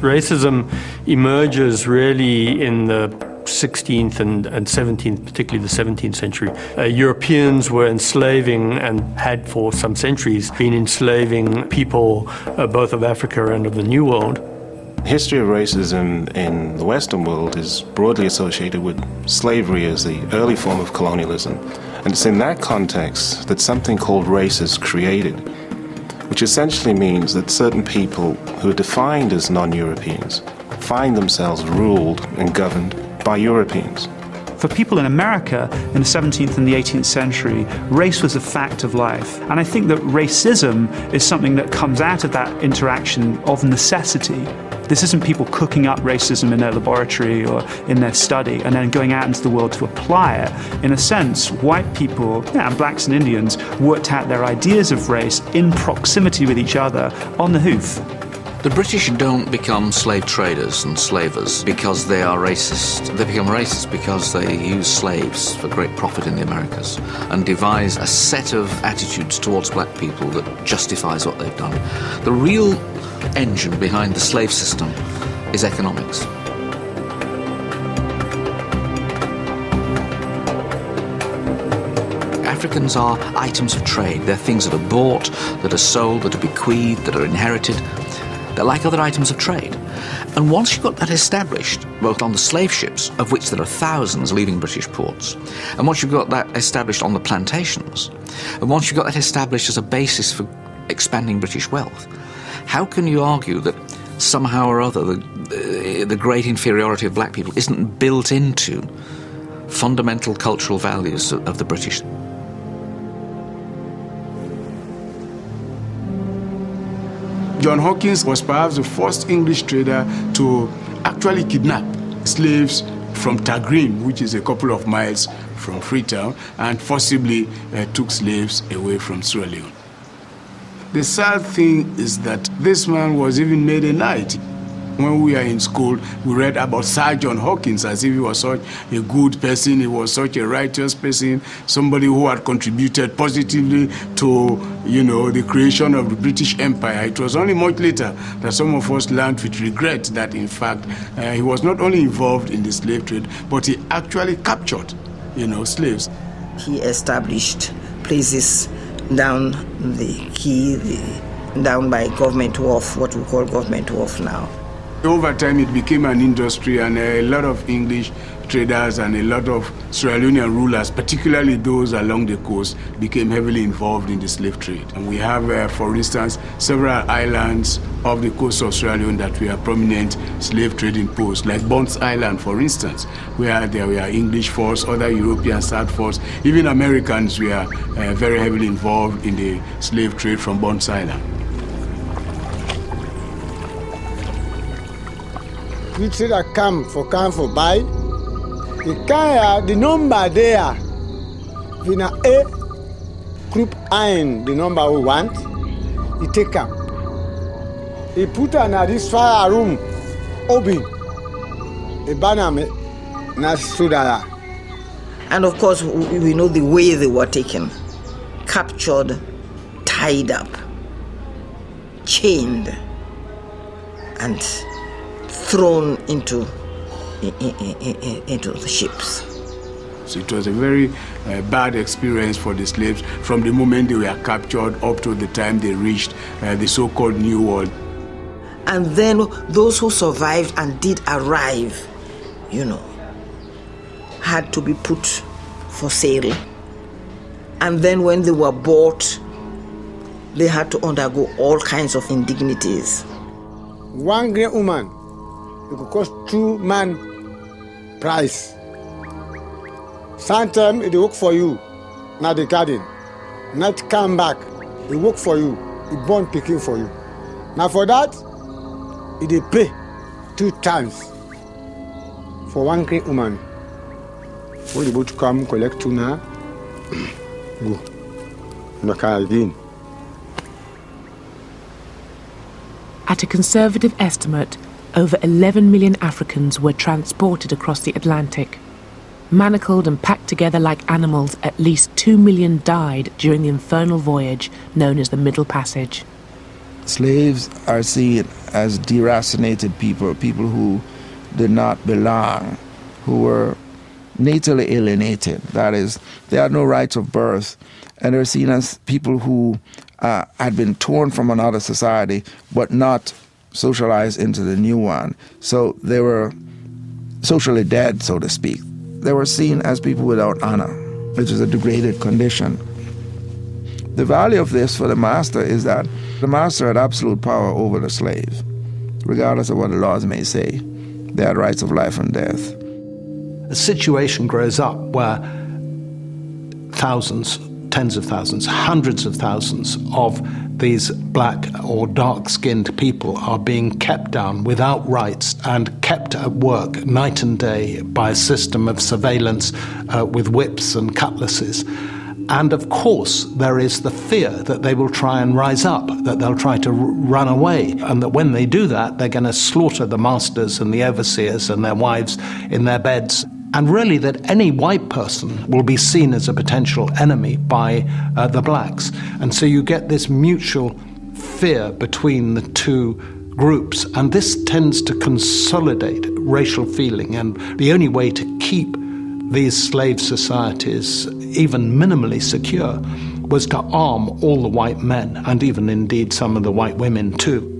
Racism emerges really in the 16th and 17th, particularly the 17th century. Europeans were enslaving and had for some centuries been enslaving people both of Africa and of the New World. The history of racism in the Western world is broadly associated with slavery as the early form of colonialism. And it's in that context that something called race is created, which essentially means that certain people who are defined as non-Europeans find themselves ruled and governed by Europeans. For people in America in the 17th and the 18th century, race was a fact of life. And I think that racism is something that comes out of that interaction of necessity. This isn't people cooking up racism in their laboratory or in their study and then going out into the world to apply it. In a sense, white people, and blacks and Indians, worked out their ideas of race in proximity with each other on the hoof. The British don't become slave traders and slavers because they are racist. They become racist because they use slaves for great profit in the Americas and devise a set of attitudes towards black people that justifies what they've done. The real engine behind the slave system is economics. Africans are items of trade. They're things that are bought, that are sold, that are bequeathed, that are inherited. They're like other items of trade. And once you've got that established, both on the slave ships, of which there are thousands leaving British ports, and once you've got that established on the plantations, and once you've got that established as a basis for expanding British wealth, how can you argue that somehow or other the great inferiority of black people isn't built into fundamental cultural values of the British? John Hawkins was perhaps the first English trader to actually kidnap slaves from Tagrin, which is a couple of miles from Freetown, and forcibly took slaves away from Sierra Leone. The sad thing is that this man was even made a knight. When we were in school, we read about Sir John Hawkins as if he was such a good person, he was such a righteous person, somebody who had contributed positively to, the creation of the British Empire. It was only much later that some of us learned with regret that, in fact, he was not only involved in the slave trade, but he actually captured, slaves. He established places down the quay, down by Government Wharf, what we call Government Wharf now. Over time, it became an industry, and a lot of English traders and a lot of Sierra Leonean rulers, particularly those along the coast, became heavily involved in the slave trade. And we have, for instance, several islands off the coast of Sierra Leone that were prominent slave trading posts, like Bonds Island, for instance, where there were English force, other European South force, even Americans were very heavily involved in the slave trade from Bonds Island. We trader come for buy. The number there, Vina A group iron, the number we want, he take them. He put on this fire room, open, a banner na sudara. And of course, we know the way they were taken, captured, tied up, chained, and thrown into the ships. So it was a very bad experience for the slaves from the moment they were captured up to the time they reached the so-called New World. And then those who survived and did arrive, had to be put for sale. And then when they were bought, they had to undergo all kinds of indignities. One great woman, it could cost 2 man price. Sometimes it work for you, not the garden. Not come back, it work for you, it born picking for you. Now for that, it pay 2 times for one great woman. When the boat come collect tuna, go. No again. At a conservative estimate, over 11 million Africans were transported across the Atlantic. Manacled and packed together like animals, at least 2 million died during the infernal voyage known as the Middle Passage. Slaves are seen as deracinated people, people who did not belong, who were natally alienated. That is, they had no rights of birth, and they're seen as people who had been torn from another society but not socialized into the new one. So they were socially dead, so to speak. They were seen as people without honor, which is a degraded condition. The value of this for the master is that the master had absolute power over the slave, regardless of what the laws may say. They had rights of life and death. A situation grows up where thousands, tens of thousands, hundreds of thousands of these black or dark-skinned people are being kept down without rights and kept at work night and day by a system of surveillance with whips and cutlasses. And of course, there is the fear that they will try and rise up, that they'll try to run away, and that when they do that, they're going to slaughter the masters and the overseers and their wives in their beds. And really that any white person will be seen as a potential enemy by the blacks. And so you get this mutual fear between the two groups, and this tends to consolidate racial feeling. And the only way to keep these slave societies even minimally secure was to arm all the white men, and even indeed some of the white women too.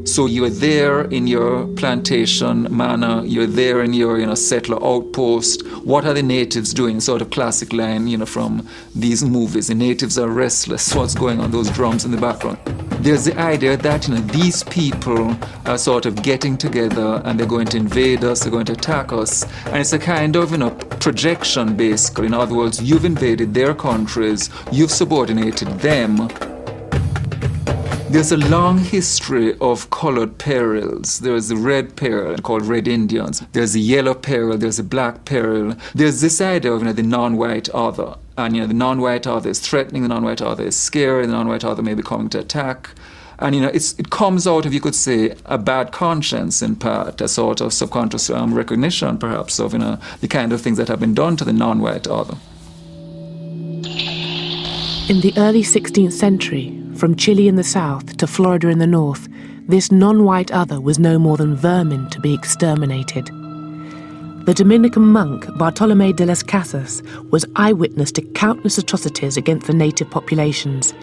So you're there in your plantation manor, you're there in your settler outpost. What are the natives doing? Sort of classic line, from these movies. The natives are restless. What's going on? Those drums in the background. There's the idea that these people are sort of getting together and they're going to invade us, they're going to attack us. And it's a kind of projection basically. In other words, you've invaded their countries, you've subordinated them. There's a long history of colored perils. There's the red peril called Red Indians. There's the yellow peril, there's the black peril. There's this idea of the non-white other. And the non-white other is threatening, the non-white other is scary, the non-white other may be coming to attack. And it comes out of, you could say, a bad conscience in part, a sort of subconscious recognition perhaps of the kind of things that have been done to the non-white other. In the early 16th century, from Chile in the south to Florida in the north, this non-white other was no more than vermin to be exterminated. The Dominican monk Bartolomé de las Casas was eyewitness to countless atrocities against the native populations.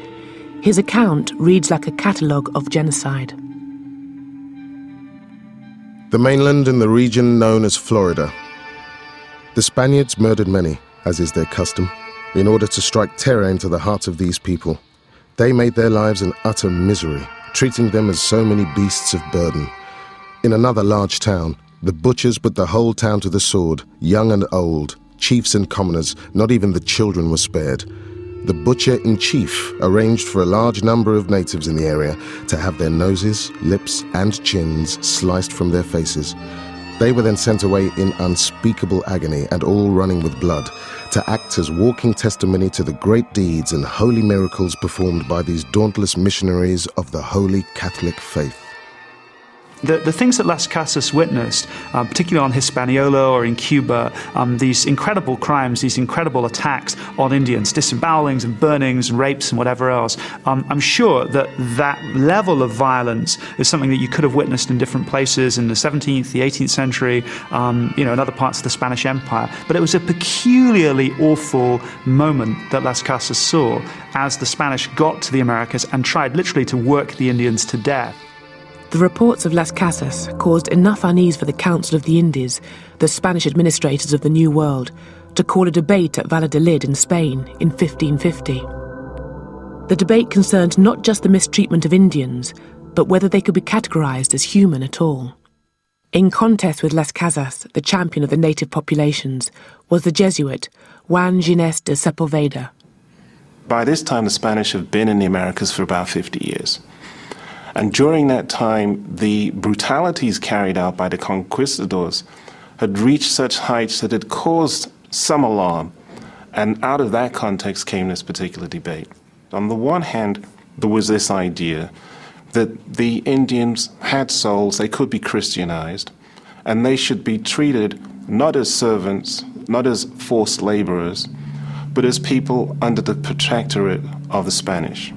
His account reads like a catalogue of genocide. The mainland and the region known as Florida. The Spaniards murdered many, as is their custom, in order to strike terror into the hearts of these people. They made their lives an utter misery, treating them as so many beasts of burden. In another large town, the butchers put the whole town to the sword, young and old, chiefs and commoners, not even the children were spared. The butcher-in-chief arranged for a large number of natives in the area to have their noses, lips and chins sliced from their faces. They were then sent away in unspeakable agony and all running with blood, to act as walking testimony to the great deeds and holy miracles performed by these dauntless missionaries of the Holy Catholic faith. The things that Las Casas witnessed, particularly on Hispaniola or in Cuba, these incredible crimes, these incredible attacks on Indians, disembowelings and burnings and rapes and whatever else, I'm sure that level of violence is something that you could have witnessed in different places in the 17th, the 18th century, in other parts of the Spanish Empire. But it was a peculiarly awful moment that Las Casas saw as the Spanish got to the Americas and tried literally to work the Indians to death. The reports of Las Casas caused enough unease for the Council of the Indies, the Spanish administrators of the New World, to call a debate at Valladolid in Spain in 1550. The debate concerned not just the mistreatment of Indians, but whether they could be categorized as human at all. In contest with Las Casas, the champion of the native populations, was the Jesuit Juan Ginés de Sepulveda. By this time, the Spanish have been in the Americas for about 50 years. And during that time, the brutalities carried out by the conquistadors had reached such heights that it caused some alarm. And out of that context came this particular debate. On the one hand, there was this idea that the Indians had souls, they could be Christianized, and they should be treated not as servants, not as forced laborers, but as people under the protectorate of the Spanish.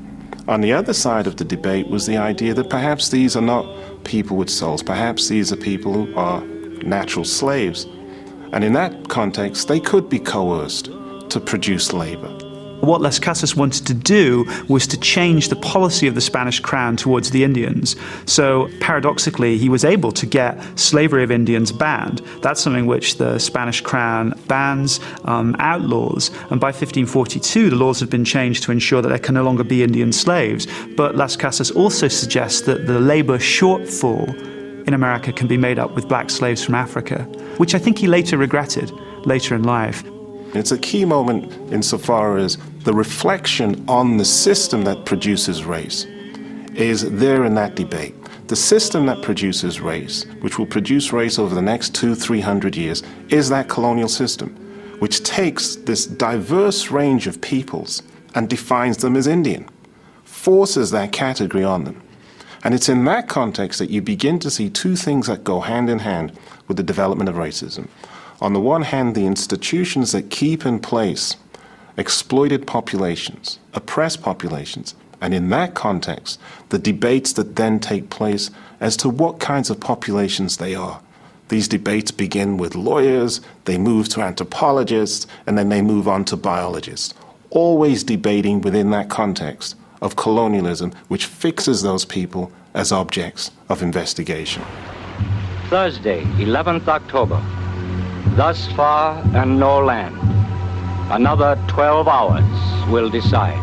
On the other side of the debate was the idea that perhaps these are not people with souls, perhaps these are people who are natural slaves. And in that context, they could be coerced to produce labor. What Las Casas wanted to do was to change the policy of the Spanish crown towards the Indians. So paradoxically, he was able to get slavery of Indians banned. That's something which the Spanish crown bans, outlaws. And by 1542, the laws had been changed to ensure that there can no longer be Indian slaves. But Las Casas also suggests that the labor shortfall in America can be made up with black slaves from Africa, which I think he later regretted, later in life. It's a key moment insofar as the reflection on the system that produces race is there in that debate. The system that produces race, which will produce race over the next 200-300 years, is that colonial system, which takes this diverse range of peoples and defines them as Indian, forces that category on them. And it's in that context that you begin to see two things that go hand in hand with the development of racism. On the one hand, the institutions that keep in place exploited populations, oppressed populations, and in that context, the debates that then take place as to what kinds of populations they are. These debates begin with lawyers, they move to anthropologists, and then they move on to biologists, always debating within that context of colonialism, which fixes those people as objects of investigation. Thursday, 11th October. Thus far and no land. Another 12 hours will decide.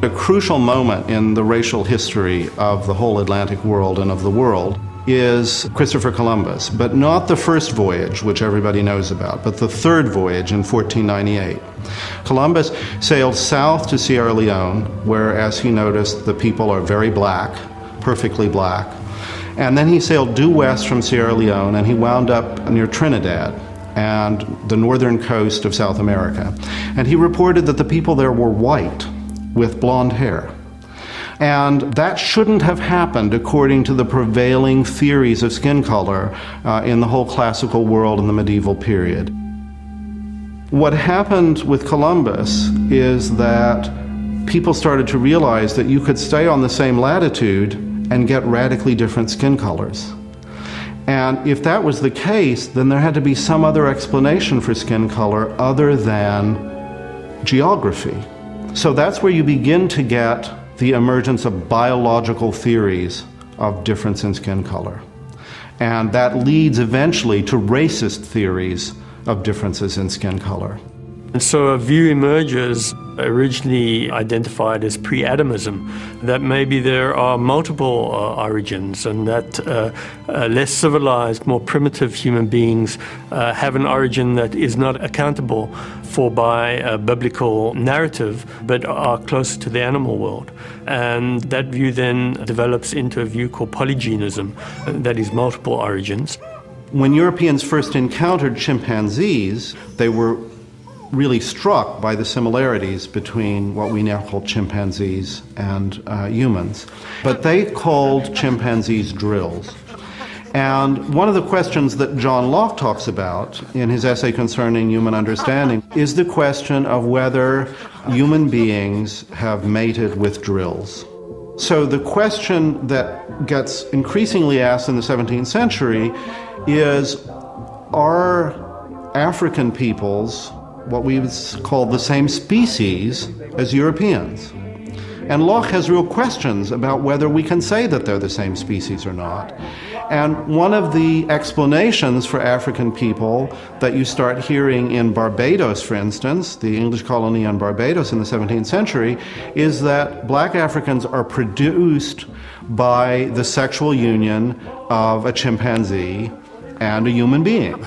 A crucial moment in the racial history of the whole Atlantic world and of the world is Christopher Columbus, but not the first voyage, which everybody knows about, but the third voyage in 1498. Columbus sailed south to Sierra Leone, where, as he noticed, the people are very black, perfectly black. And then he sailed due west from Sierra Leone, and he wound up near Trinidad and the northern coast of South America. And he reported that the people there were white with blonde hair. And that shouldn't have happened according to the prevailing theories of skin color in the whole classical world in the medieval period. What happened with Columbus is that people started to realize that you could stay on the same latitude and get radically different skin colors. And if that was the case, then there had to be some other explanation for skin color other than geography. So that's where you begin to get the emergence of biological theories of difference in skin color. And that leads eventually to racist theories of differences in skin color. And so a view emerges, originally identified as pre-Adamism, that maybe there are multiple origins and that less civilized, more primitive human beings have an origin that is not accountable for by a biblical narrative, but are closer to the animal world. And that view then develops into a view called polygenism, that is multiple origins. When Europeans first encountered chimpanzees, they were really struck by the similarities between what we now call chimpanzees and humans. But they called chimpanzees drills. And one of the questions that John Locke talks about in his essay concerning human understanding is the question of whether human beings have mated with drills. So the question that gets increasingly asked in the 17th century is, are African peoples what we would call the same species as Europeans? And Locke has real questions about whether we can say that they're the same species or not. And one of the explanations for African people that you start hearing in Barbados, for instance, the English colony on Barbados in the 17th century, is that black Africans are produced by the sexual union of a chimpanzee and a human being.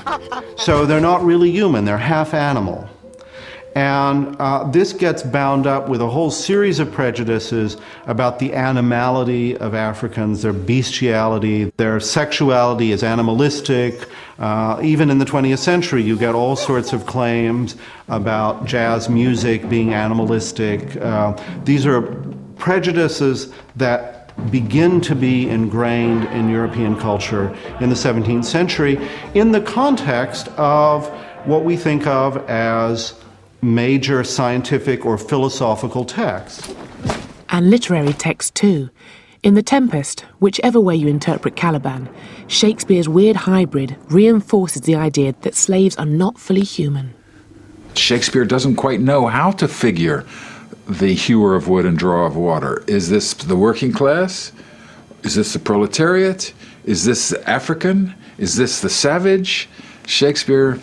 So they're not really human, they're half animal. And this gets bound up with a whole series of prejudices about the animality of Africans, their bestiality, their sexuality is animalistic. Even in the 20th century, you get all sorts of claims about jazz music being animalistic. These are prejudices that begin to be ingrained in European culture in the 17th century in the context of what we think of as major scientific or philosophical texts. And literary texts too. In The Tempest, whichever way you interpret Caliban, Shakespeare's weird hybrid reinforces the idea that slaves are not fully human. Shakespeare doesn't quite know how to figure the hewer of wood and drawer of water. Is this the working class? Is this the proletariat? Is this the African? Is this the savage? Shakespeare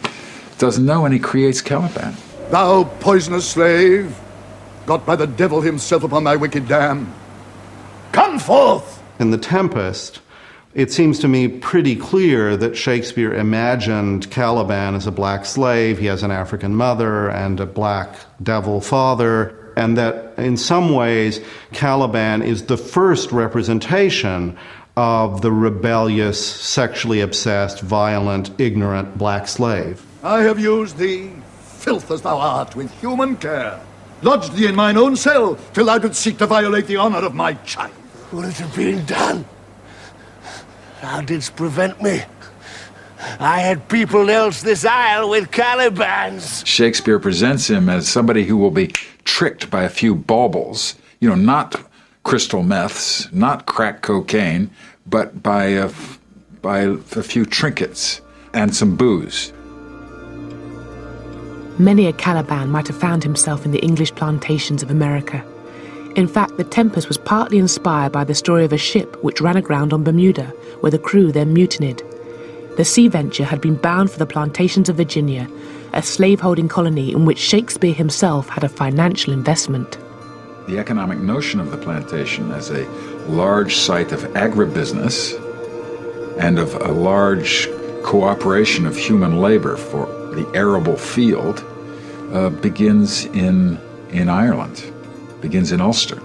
doesn't know, and he creates Caliban. Thou poisonous slave, got by the devil himself upon thy wicked dam, come forth! In The Tempest, it seems to me pretty clear that Shakespeare imagined Caliban as a black slave. He has an African mother and a black devil father, and that in some ways Caliban is the first representation of the rebellious, sexually obsessed, violent, ignorant black slave. I have used thee, filth as thou art, with human care, lodged thee in mine own cell, till thou didst seek to violate the honor of my child. Would it have been done? Thou didst prevent me. I had peopled else this isle with Calibans. Shakespeare presents him as somebody who will be tricked by a few baubles, not crystal meths, not crack cocaine, but by a few trinkets and some booze. Many a Caliban might have found himself in the English plantations of America. In fact, The Tempest was partly inspired by the story of a ship which ran aground on Bermuda, where the crew then mutinied. The Sea Venture had been bound for the plantations of Virginia, a slaveholding colony in which Shakespeare himself had a financial investment. The economic notion of the plantation as a large site of agribusiness and of a large cooperation of human labor for the arable field begins in Ireland, begins in Ulster.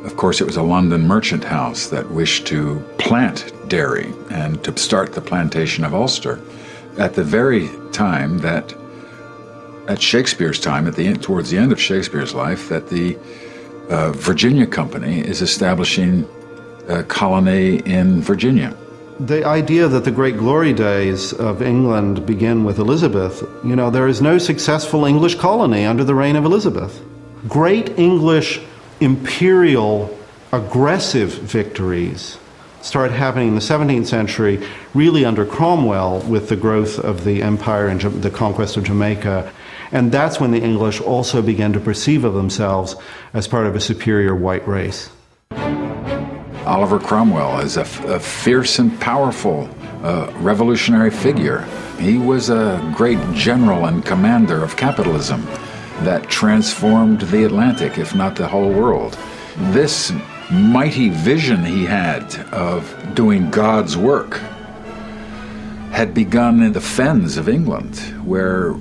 Of course, it was a London merchant house that wished to plant dairy and to start the plantation of Ulster at the very time that, at Shakespeare's time, towards the end of Shakespeare's life, that the Virginia Company is establishing a colony in Virginia. The idea that the great glory days of England begin with Elizabeth, there is no successful English colony under the reign of Elizabeth. Great English imperial aggressive victories start happening in the 17th century, really under Cromwell, with the growth of the empire and the conquest of Jamaica. And that's when the English also began to perceive of themselves as part of a superior white race. Oliver Cromwell is a fierce and powerful revolutionary figure. He was a great general and commander of capitalism that transformed the Atlantic, if not the whole world. This mighty vision he had of doing God's work had begun in the fens of England, where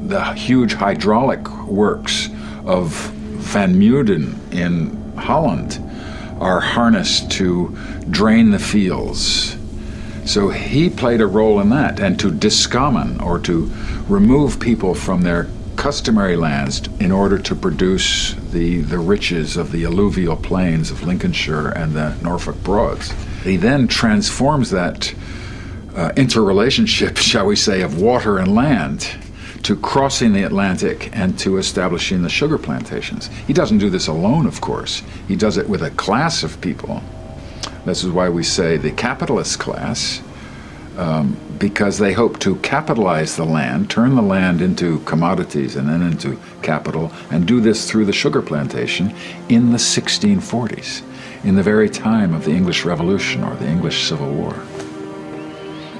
the huge hydraulic works of Van Muden in Holland are harnessed to drain the fields. So he played a role in that, and to discommon, or to remove people from their customary lands in order to produce the riches of the alluvial plains of Lincolnshire and the Norfolk Broads. He then transforms that interrelationship, shall we say, of water and land to crossing the Atlantic and to establishing the sugar plantations. He doesn't do this alone, of course. He does it with a class of people. This is why we say the capitalist class, because they hope to capitalize the land, turn the land into commodities and then into capital, and do this through the sugar plantation in the 1640s, in the very time of the English Revolution or the English Civil War.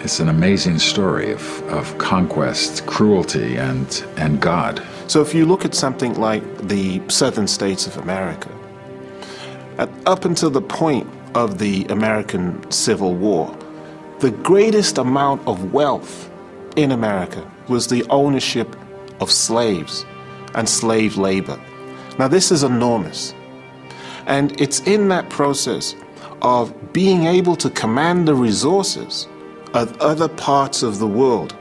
It's an amazing story of conquest, cruelty, and God. So if you look at something like the southern states of America, up until the point of the American Civil War, the greatest amount of wealth in America was the ownership of slaves and slave labor. Now this is enormous. And it's in that process of being able to command the resources of other parts of the world,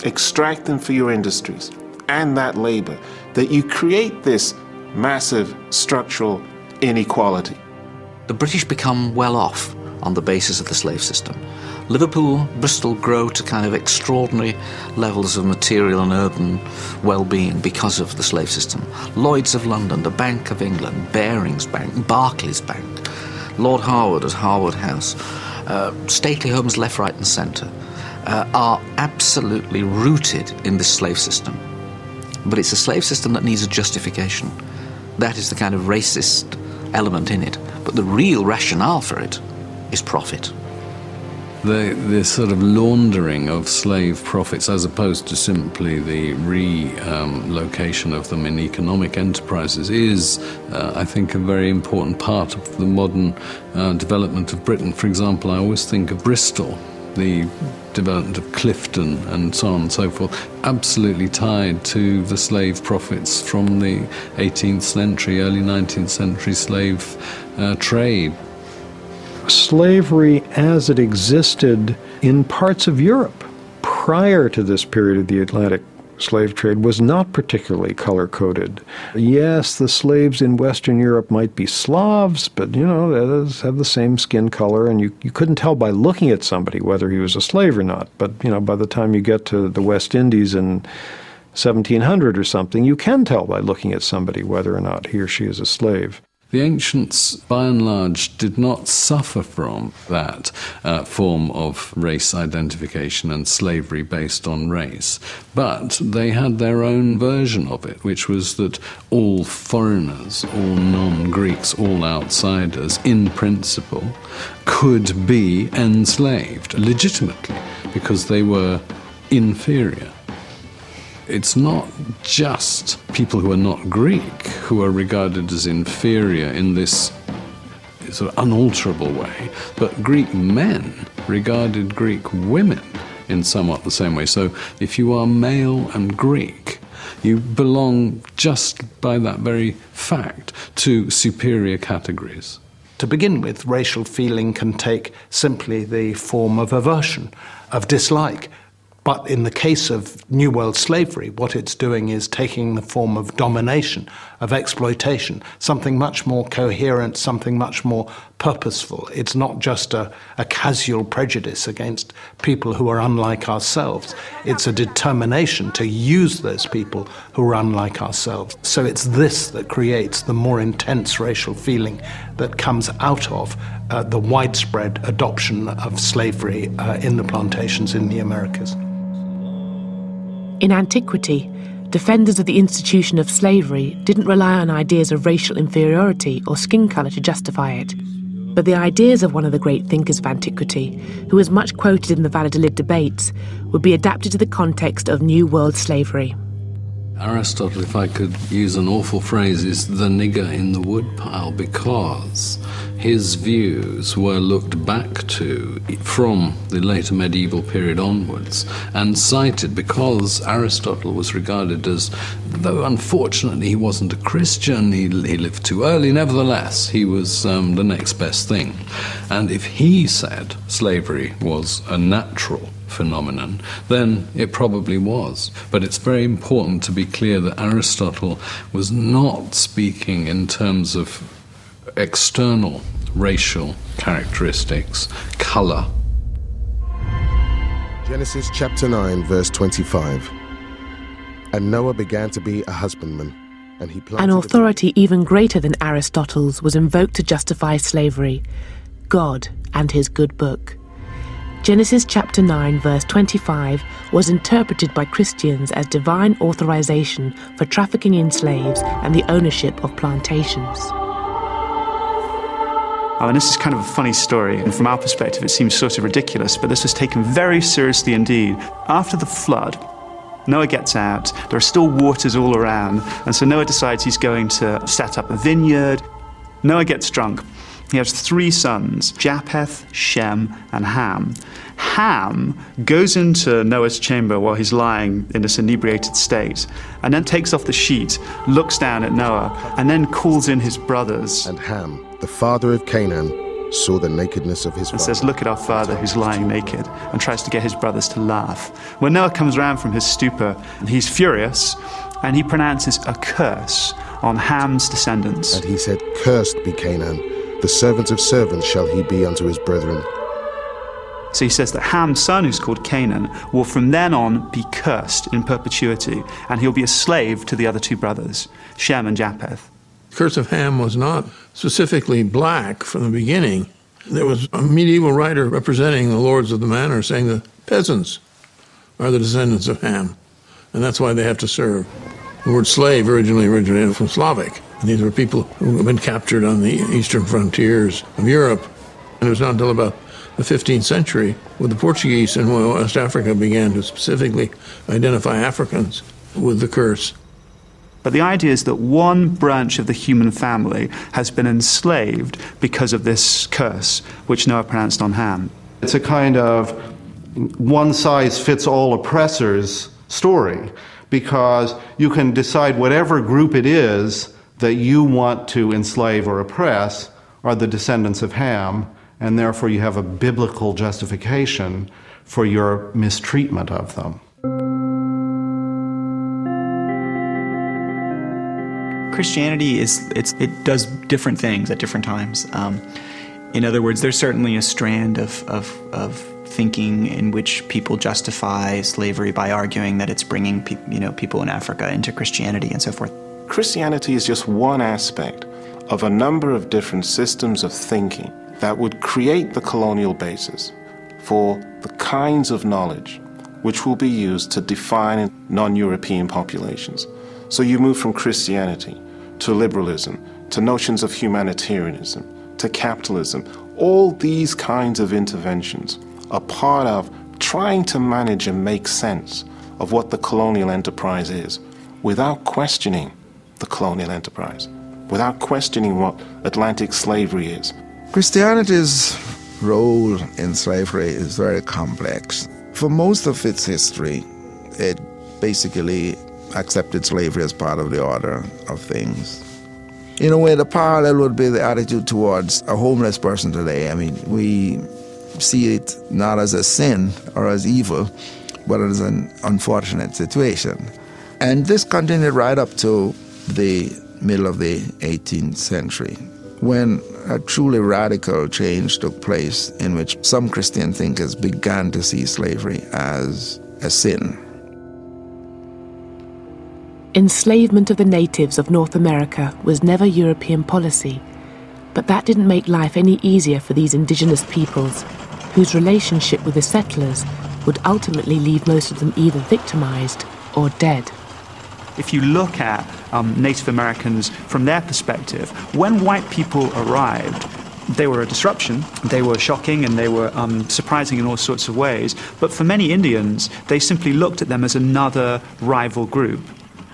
extract them for your industries and that labor, that you create this massive structural inequality. The British become well off on the basis of the slave system. Liverpool, Bristol grow to kind of extraordinary levels of material and urban well-being because of the slave system. Lloyd's of London, the Bank of England, Barings Bank, Barclays Bank, Lord Harwood at Harwood House, stately homes left, right and centre, are absolutely rooted in this slave system. But it's a slave system that needs a justification. That is the kind of racist element in it. But the real rationale for it is profit. The sort of laundering of slave profits, as opposed to simply the relocation of them in economic enterprises, is, I think, a very important part of the modern development of Britain. For example, I always think of Bristol, the development of Clifton and so on and so forth, absolutely tied to the slave profits from the 18th century, early 19th century slave trade. Slavery as it existed in parts of Europe prior to this period of the Atlantic slave trade was not particularly color-coded. Yes, the slaves in Western Europe might be Slavs, but, you know, they have the same skin color, and you couldn't tell by looking at somebody whether he was a slave or not. But, you know, by the time you get to the West Indies in 1700 or something, you can tell by looking at somebody whether or not he or she is a slave. The ancients, by and large, did not suffer from that form of race identification and slavery based on race, but they had their own version of it, which was that all foreigners, all non-Greeks, all outsiders, in principle, could be enslaved legitimately because they were inferior. It's not just people who are not Greek who are regarded as inferior in this sort of unalterable way, but Greek men regarded Greek women in somewhat the same way. So if you are male and Greek, you belong just by that very fact to superior categories. To begin with, racial feeling can take simply the form of aversion, of dislike. But in the case of New World slavery, what it's doing is taking the form of domination, of exploitation, something much more coherent, something much more purposeful. It's not just a casual prejudice against people who are unlike ourselves. It's a determination to use those people who are unlike ourselves. So it's this that creates the more intense racial feeling that comes out of the widespread adoption of slavery in the plantations in the Americas. In antiquity, defenders of the institution of slavery didn't rely on ideas of racial inferiority or skin colour to justify it, but the ideas of one of the great thinkers of antiquity, who was much quoted in the Valladolid debates, would be adapted to the context of New World slavery. Aristotle, if I could use an awful phrase, is the nigger in the woodpile, because his views were looked back to from the later medieval period onwards and cited because Aristotle was regarded as, though unfortunately he wasn't a Christian, he lived too early, nevertheless he was the next best thing. And if he said slavery was a natural phenomenon, then it probably was. But it's very important to be clear that Aristotle was not speaking in terms of external racial characteristics, colour. Genesis chapter 9, verse 25. And Noah began to be a husbandman, and he planted... An authority even greater than Aristotle's was invoked to justify slavery: God and his good book. Genesis chapter 9, verse 25 was interpreted by Christians as divine authorization for trafficking in slaves and the ownership of plantations. And this is kind of a funny story, and from our perspective it seems sort of ridiculous, but this was taken very seriously indeed. After the flood, Noah gets out, there are still waters all around, and so Noah decides he's going to set up a vineyard. Noah gets drunk. He has 3 sons, Japheth, Shem, and Ham. Ham goes into Noah's chamber while he's lying in this inebriated state, and then takes off the sheet, looks down at Noah, and then calls in his brothers. And Ham, the father of Canaan, saw the nakedness of his father. And says, "Look at our father who's lying naked," and tries to get his brothers to laugh. When Noah comes around from his stupor, he's furious, and he pronounces a curse on Ham's descendants. And he said, "Cursed be Canaan, the servant of servants shall he be unto his brethren. So he says that Ham's son, who's called Canaan, will from then on be cursed in perpetuity, and he'll be a slave to the other two brothers, Shem and Japheth. The curse of Ham was not specifically black from the beginning. There was a medieval writer representing the lords of the manor saying the peasants are the descendants of Ham, and that's why they have to serve. The word slave originally originated from Slavic. And these were people who had been captured on the eastern frontiers of Europe. And it was not until about the 15th century when the Portuguese in West Africa began to specifically identify Africans with the curse. But the idea is that one branch of the human family has been enslaved because of this curse, which Noah pronounced on Ham. It's a kind of one-size-fits-all oppressors story, because you can decide whatever group it is that you want to enslave or oppress are the descendants of Ham, and therefore you have a biblical justification for your mistreatment of them. Christianity it does different things at different times. In other words, there's certainly a strand of thinking in which people justify slavery by arguing that it's bringing people in Africa into Christianity and so forth. Christianity is just one aspect of a number of different systems of thinking that would create the colonial basis for the kinds of knowledge which will be used to define non-European populations. So you move from Christianity to liberalism, to notions of humanitarianism, to capitalism. All these kinds of interventions are part of trying to manage and make sense of what the colonial enterprise is without questioning the colonial enterprise, without questioning what Atlantic slavery is. Christianity's role in slavery is very complex. For most of its history, it basically accepted slavery as part of the order of things. In a way, the parallel would be the attitude towards a homeless person today. I mean, we see it not as a sin or as evil, but as an unfortunate situation. And this continued right up to the middle of the 18th century, when a truly radical change took place in which some Christian thinkers began to see slavery as a sin. Enslavement of the natives of North America was never European policy, but that didn't make life any easier for these indigenous peoples, whose relationship with the settlers would ultimately leave most of them either victimized or dead. If you look at Native Americans from their perspective, when white people arrived, they were a disruption, they were shocking, and they were surprising in all sorts of ways. But for many Indians, they simply looked at them as another rival group.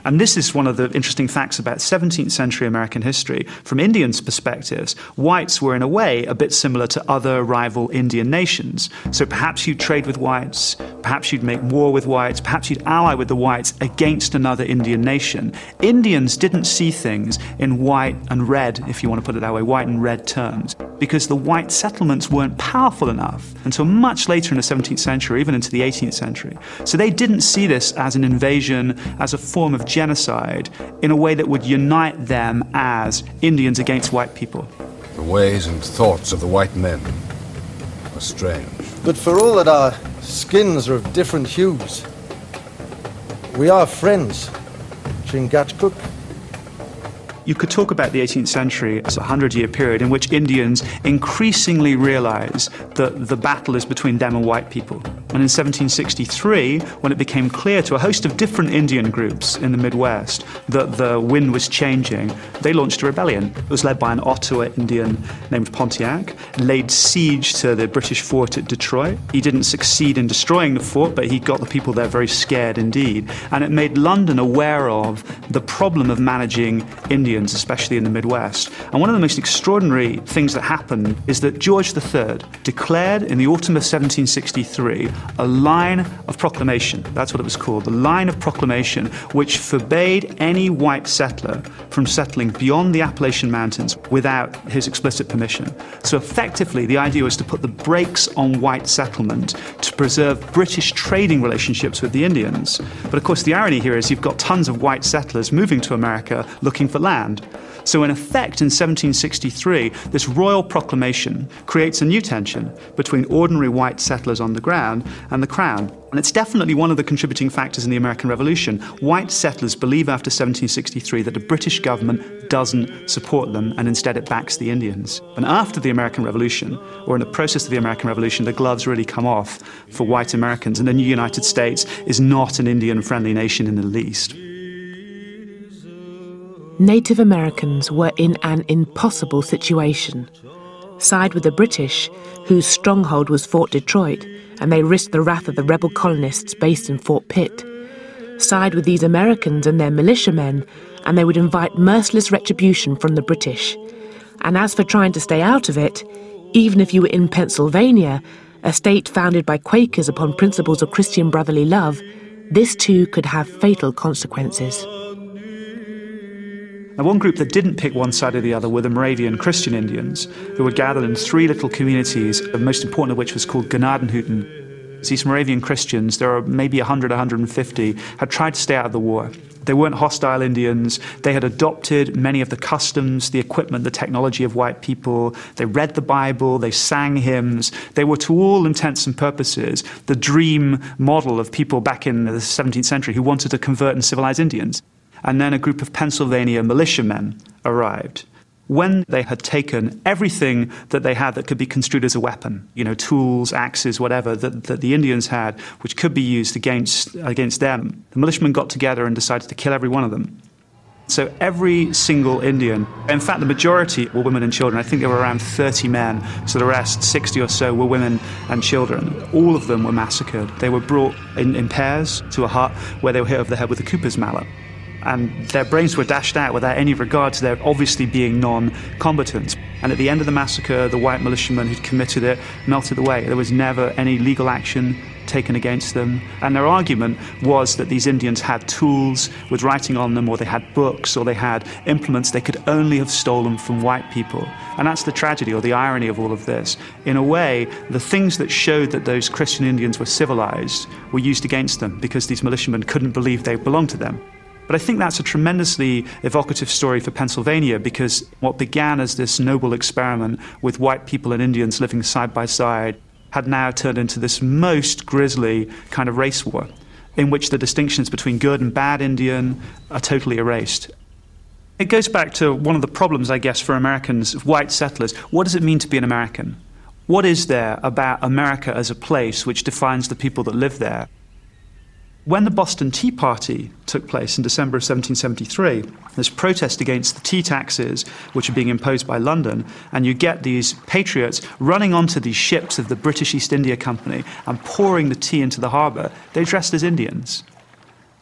And this is one of the interesting facts about 17th century American history. From Indians' perspectives, whites were in a way a bit similar to other rival Indian nations. So perhaps you'd trade with whites, perhaps you'd make war with whites, perhaps you'd ally with the whites against another Indian nation. Indians didn't see things in white and red, if you want to put it that way, white and red terms, because the white settlements weren't powerful enough until much later in the 17th century, even into the 18th century. So they didn't see this as an invasion, as a form of genocide, in a way that would unite them as Indians against white people. The ways and thoughts of the white men are strange. But for all that our skins are of different hues, we are friends, Chingachgook. You could talk about the 18th century as a 100-year period in which Indians increasingly realize that the battle is between them and white people. And in 1763, when it became clear to a host of different Indian groups in the Midwest that the wind was changing, they launched a rebellion. It was led by an Ottawa Indian named Pontiac, laid siege to the British fort at Detroit. He didn't succeed in destroying the fort, but he got the people there very scared indeed. And it made London aware of the problem of managing Indians, especially in the Midwest. And one of the most extraordinary things that happened is that George III declared in the autumn of 1763 a line of proclamation. That's what it was called, the line of proclamation, which forbade any white settler from settling beyond the Appalachian Mountains without his explicit permission. So effectively, the idea was to put the brakes on white settlement to preserve British trading relationships with the Indians. But of course, the irony here is you've got tons of white settlers moving to America looking for land. So in effect, in 1763, this royal proclamation creates a new tension between ordinary white settlers on the ground and the Crown. And it's definitely one of the contributing factors in the American Revolution. White settlers believe after 1763 that the British government doesn't support them and instead it backs the Indians. And after the American Revolution, or in the process of the American Revolution, the gloves really come off for white Americans, and the new United States is not an Indian-friendly nation in the least. Native Americans were in an impossible situation. Side with the British, whose stronghold was Fort Detroit, and they risked the wrath of the rebel colonists based in Fort Pitt. Side with these Americans and their militiamen, and they would invite merciless retribution from the British. And as for trying to stay out of it, even if you were in Pennsylvania, a state founded by Quakers upon principles of Christian brotherly love, this too could have fatal consequences. Now, one group that didn't pick one side or the other were the Moravian Christian Indians, who were gathered in 3 little communities, the most important of which was called Gnadenhutten. These Moravian Christians, there are maybe 100, 150, had tried to stay out of the war. They weren't hostile Indians. They had adopted many of the customs, the equipment, the technology of white people. They read the Bible. They sang hymns. They were, to all intents and purposes, the dream model of people back in the 17th century who wanted to convert and civilize Indians. And then a group of Pennsylvania militiamen arrived. When they had taken everything that they had that could be construed as a weapon, tools, axes, whatever, that the Indians had, which could be used against them, the militiamen got together and decided to kill every one of them. So every single Indian, in fact the majority were women and children. I think there were around 30 men, so the rest, 60 or so, were women and children. All of them were massacred. They were brought in pairs to a hut where they were hit over the head with a cooper's mallet. And their brains were dashed out without any regard to their obviously being non-combatants. And at the end of the massacre, the white militiamen who'd committed it melted away. There was never any legal action taken against them. And their argument was that these Indians had tools with writing on them, or they had books, or they had implements they could only have stolen from white people. And that's the tragedy or the irony of all of this. In a way, the things that showed that those Christian Indians were civilized were used against them because these militiamen couldn't believe they belonged to them. But I think that's a tremendously evocative story for Pennsylvania, because what began as this noble experiment with white people and Indians living side by side had now turned into this most grisly kind of race war, in which the distinctions between good and bad Indian are totally erased. It goes back to one of the problems, I guess, for Americans, white settlers. What does it mean to be an American? What is there about America as a place which defines the people that live there? When the Boston Tea Party took place in December of 1773, there's protest against the tea taxes which are being imposed by London, and you get these patriots running onto these ships of the British East India Company and pouring the tea into the harbour. They dressed as Indians.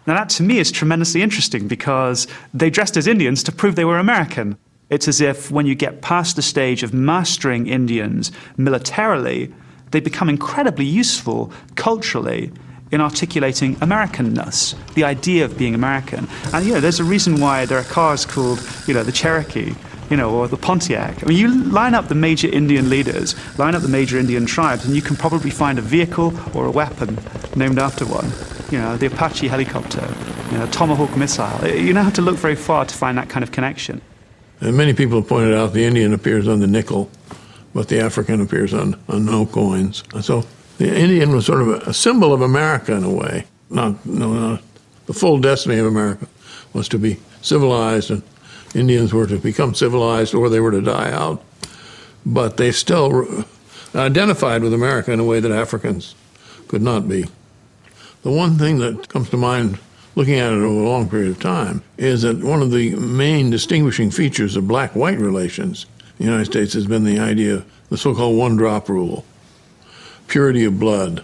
Now that to me is tremendously interesting, because they dressed as Indians to prove they were American. It's as if when you get past the stage of mastering Indians militarily, they become incredibly useful culturally in articulating Americanness, the idea of being American. And, there's a reason why there are cars called, the Cherokee, or the Pontiac. I mean, you line up the major Indian leaders, line up the major Indian tribes, and you can probably find a vehicle or a weapon named after one. The Apache helicopter, Tomahawk missile. You don't have to look very far to find that kind of connection. And many people have pointed out the Indian appears on the nickel, but the African appears on no coins. And so the Indian was sort of a symbol of America in a way. Not the full destiny of America was to be civilized, and Indians were to become civilized or they were to die out. But they still identified with America in a way that Africans could not be. The one thing that comes to mind looking at it over a long period of time is that one of the main distinguishing features of black-white relations in the United States has been the idea of the so-called one-drop rule. Purity of blood.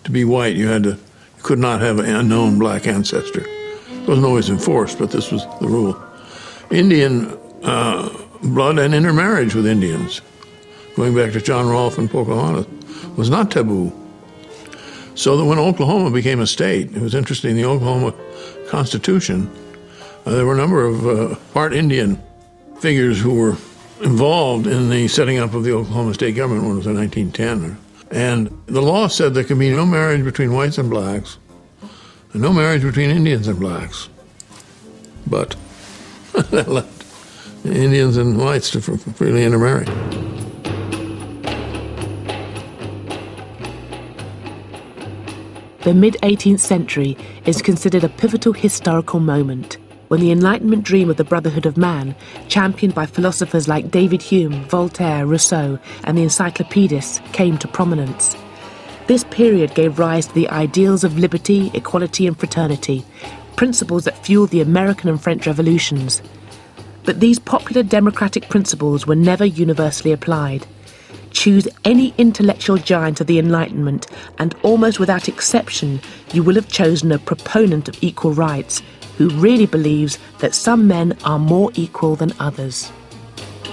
To be white, you could not have an unknown black ancestor. It wasn't always enforced, but this was the rule. Indian blood and intermarriage with Indians, going back to John Rolfe and Pocahontas, was not taboo. So that when Oklahoma became a state, it was interesting, in the Oklahoma Constitution, there were a number of part Indian figures who were involved in the setting up of the Oklahoma state government when it was in 1910. And the law said there could be no marriage between whites and blacks, and no marriage between Indians and blacks. But that left Indians and whites to freely intermarry. The mid-18th century is considered a pivotal historical moment when the Enlightenment dream of the brotherhood of man, championed by philosophers like David Hume, Voltaire, Rousseau, and the encyclopedists, came to prominence. This period gave rise to the ideals of liberty, equality, and fraternity, principles that fueled the American and French revolutions. But these popular democratic principles were never universally applied. Choose any intellectual giant of the Enlightenment, and almost without exception, you will have chosen a proponent of equal rights, who really believes that some men are more equal than others.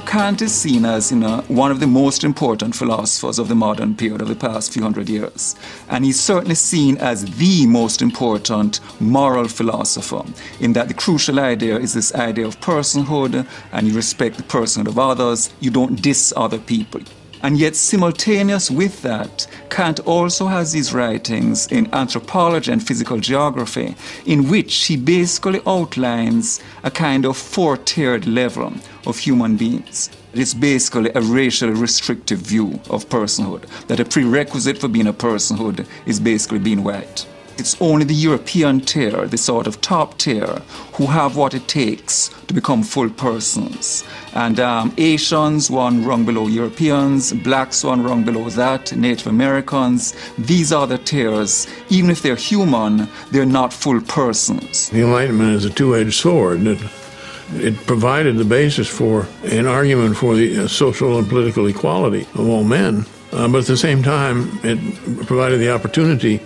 Kant is seen as, one of the most important philosophers of the modern period of the past few hundred years. And he's certainly seen as the most important moral philosopher, in that the crucial idea is this idea of personhood, and you respect the personhood of others, you don't diss other people. And yet, simultaneous with that, Kant also has these writings in anthropology and physical geography, in which he basically outlines a kind of four-tiered level of human beings. It's basically a racially restrictive view of personhood, that a prerequisite for being a personhood is basically being white. It's only the European tier, the sort of top tier, who have what it takes to become full persons. And Asians, one rung below Europeans, blacks, one rung below that, Native Americans. These are the tiers. Even if they're human, they're not full persons. The Enlightenment is a two-edged sword. It provided the basis for an argument for the social and political equality of all men. But at the same time, it provided the opportunity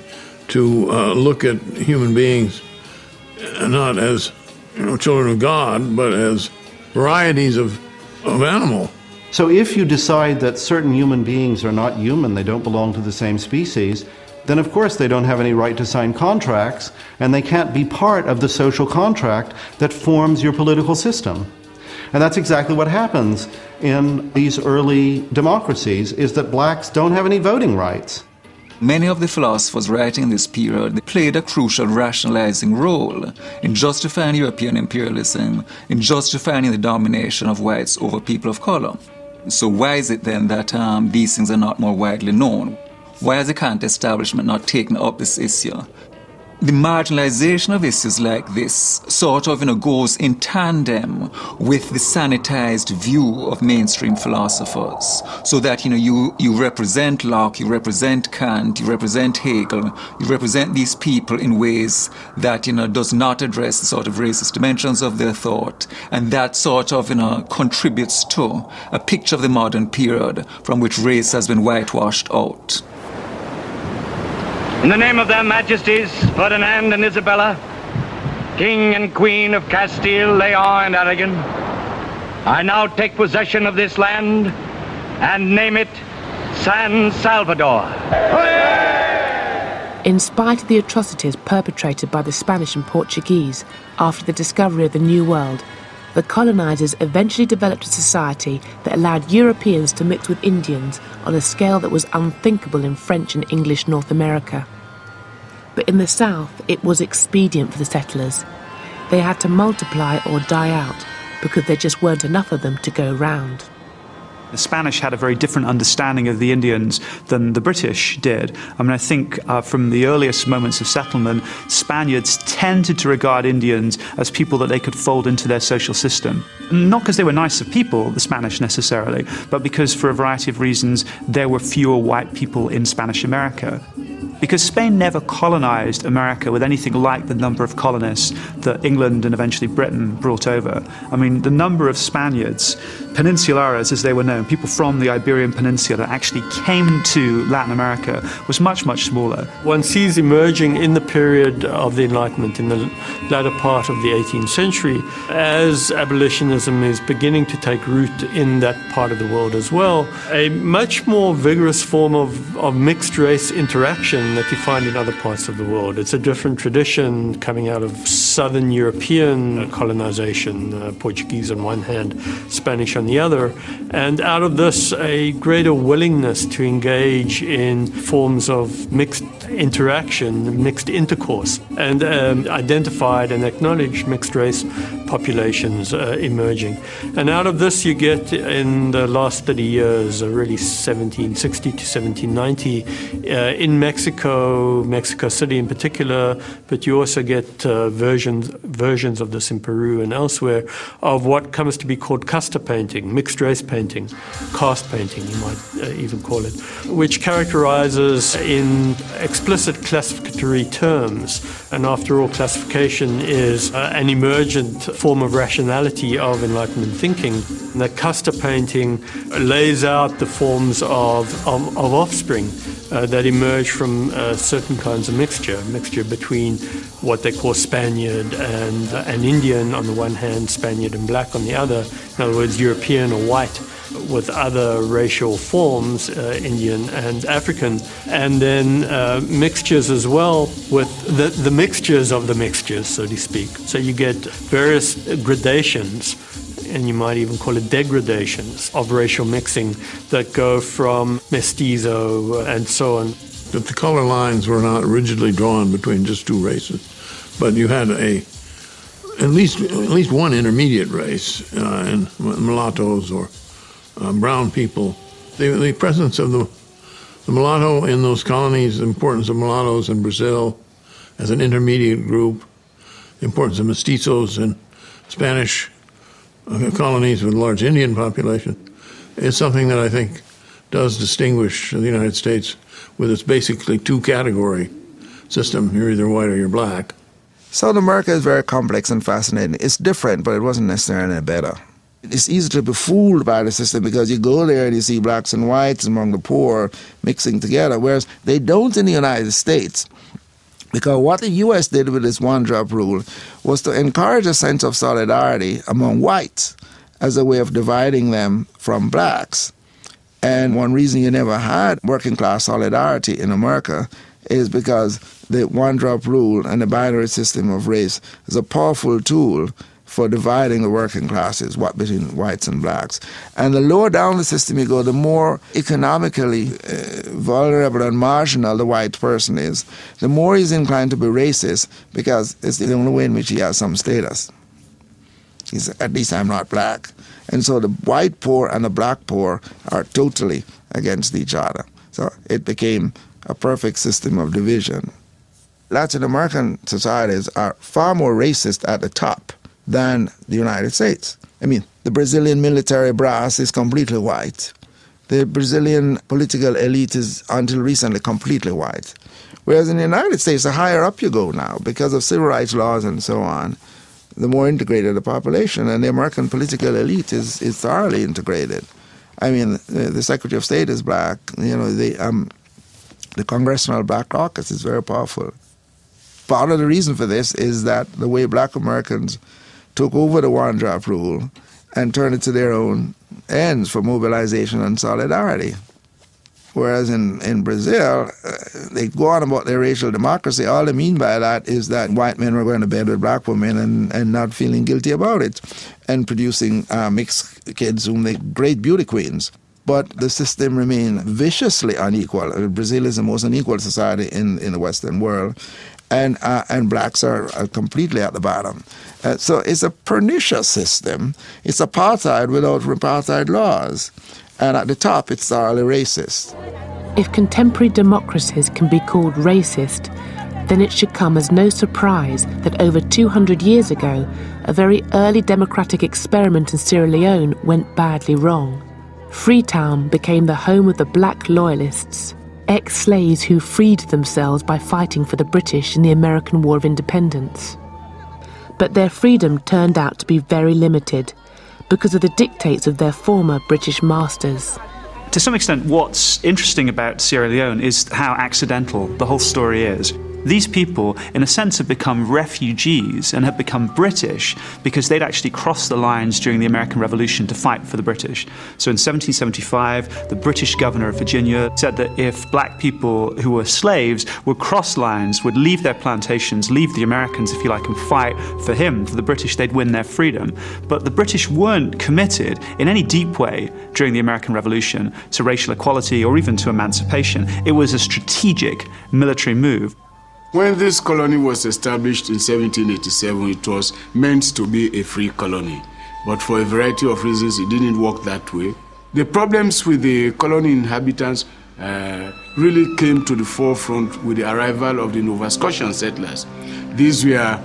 to look at human beings not as children of God, but as varieties of animal. So if you decide that certain human beings are not human, they don't belong to the same species, then of course they don't have any right to sign contracts, and they can't be part of the social contract that forms your political system. And that's exactly what happens in these early democracies, is that blacks don't have any voting rights. Many of the philosophers writing in this period played a crucial rationalizing role in justifying European imperialism, in justifying the domination of whites over people of color. So why is it then that these things are not more widely known? Why has the Kant establishment not taken up this issue? The marginalization of issues like this sort of goes in tandem with the sanitized view of mainstream philosophers. So that you represent Locke, you represent Kant, you represent Hegel, you represent these people in ways that does not address the sort of racist dimensions of their thought, and that sort of contributes to a picture of the modern period from which race has been whitewashed out. In the name of their Majesties, Ferdinand and Isabella, King and Queen of Castile, Leon and Aragon, I now take possession of this land and name it San Salvador. In spite of the atrocities perpetrated by the Spanish and Portuguese after the discovery of the New World, the colonizers eventually developed a society that allowed Europeans to mix with Indians on a scale that was unthinkable in French and English North America. But in the South, it was expedient for the settlers. They had to multiply or die out because there just weren't enough of them to go round. The Spanish had a very different understanding of the Indians than the British did. I think from the earliest moments of settlement, Spaniards tended to regard Indians as people that they could fold into their social system. Not because they were nicer people, the Spanish necessarily, but because for a variety of reasons there were fewer white people in Spanish America. Because Spain never colonized America with anything like the number of colonists that England and eventually Britain brought over. The number of Spaniards, peninsulares as they were known, people from the Iberian Peninsula that actually came to Latin America, was much, much smaller. One sees emerging in the period of the Enlightenment, in the latter part of the 18th century, as abolitionism is beginning to take root in that part of the world as well, a much more vigorous form of mixed race interaction tradition that you find in other parts of the world. It's a different tradition coming out of Southern European colonization, Portuguese on one hand, Spanish on the other, and out of this a greater willingness to engage in forms of mixed interaction, mixed intercourse, and identified and acknowledged mixed race populations emerging. And out of this you get, in the last 30 years, really 1760 to 1790, in Mexico City in particular, but you also get versions of this in Peru and elsewhere, of what comes to be called casta painting, mixed race painting, caste painting you might even call it, which characterizes in explicit classificatory terms. And after all, classification is an emergent form of rationality of Enlightenment thinking. And that casta painting lays out the forms of offspring that emerge from certain kinds of mixture between what they call Spaniard and Indian on the one hand, Spaniard and black on the other. In other words, European or white, with other racial forms, Indian and African, and then mixtures as well with the mixtures of the mixtures, so to speak. So you get various gradations, and you might even call it degradations, of racial mixing that go from mestizo and so on. That the color lines were not rigidly drawn between just two races, but you had at least one intermediate race, in mulattoes or brown people. The presence of the mulatto in those colonies, the importance of mulattoes in Brazil as an intermediate group, the importance of mestizos in Spanish colonies with a large Indian population, is something that I think does distinguish the United States with its basically two-category system. You're either white or you're black. South America is very complex and fascinating. It's different, but it wasn't necessarily better. It's easy to be fooled by the system because you go there and you see blacks and whites among the poor mixing together, whereas they don't in the United States. Because what the U.S. did with this one-drop rule was to encourage a sense of solidarity among whites as a way of dividing them from blacks. And one reason you never had working-class solidarity in America is because the one-drop rule and the binary system of race is a powerful tool for dividing the working classes, between whites and blacks. And the lower down the system you go, the more economically vulnerable and marginal the white person is, the more he's inclined to be racist, because it's the only way in which he has some status. He's, at least I'm not black. And so the white poor and the black poor are totally against each other. So it became a perfect system of division. Latin American societies are far more racist at the top than the United States. I mean, the Brazilian military brass is completely white. The Brazilian political elite is, until recently, completely white. Whereas in the United States, the higher up you go now, because of civil rights laws and so on, the more integrated the population, and the American political elite is thoroughly integrated. I mean, the Secretary of State is black. You know, the Congressional Black Caucus is very powerful. Part of the reason for this is that the way black Americans took over the one-drop rule and turned it to their own ends for mobilization and solidarity. Whereas in Brazil, they go on about their racial democracy. All they mean by that is that white men were going to bed with black women and not feeling guilty about it, and producing mixed kids whom they great beauty queens. But the system remained viciously unequal. Brazil is the most unequal society in the Western world. And blacks are completely at the bottom. So it's a pernicious system. It's apartheid without apartheid laws. And at the top, it's thoroughly racist. If contemporary democracies can be called racist, then it should come as no surprise that over 200 years ago, a very early democratic experiment in Sierra Leone went badly wrong. Freetown became the home of the black loyalists, ex-slaves who freed themselves by fighting for the British in the American War of Independence. But their freedom turned out to be very limited because of the dictates of their former British masters. To some extent, what's interesting about Sierra Leone is how accidental the whole story is. These people, in a sense, have become refugees and have become British because they'd actually crossed the lines during the American Revolution to fight for the British. So in 1775, the British governor of Virginia said that if black people who were slaves would cross lines, would leave their plantations, leave the Americans, if you like, and fight for him, for the British, they'd win their freedom. But the British weren't committed in any deep way during the American Revolution to racial equality or even to emancipation. It was a strategic military move. When this colony was established in 1787, it was meant to be a free colony. But for a variety of reasons, it didn't work that way. The problems with the colony inhabitants really came to the forefront with the arrival of the Nova Scotian settlers. These were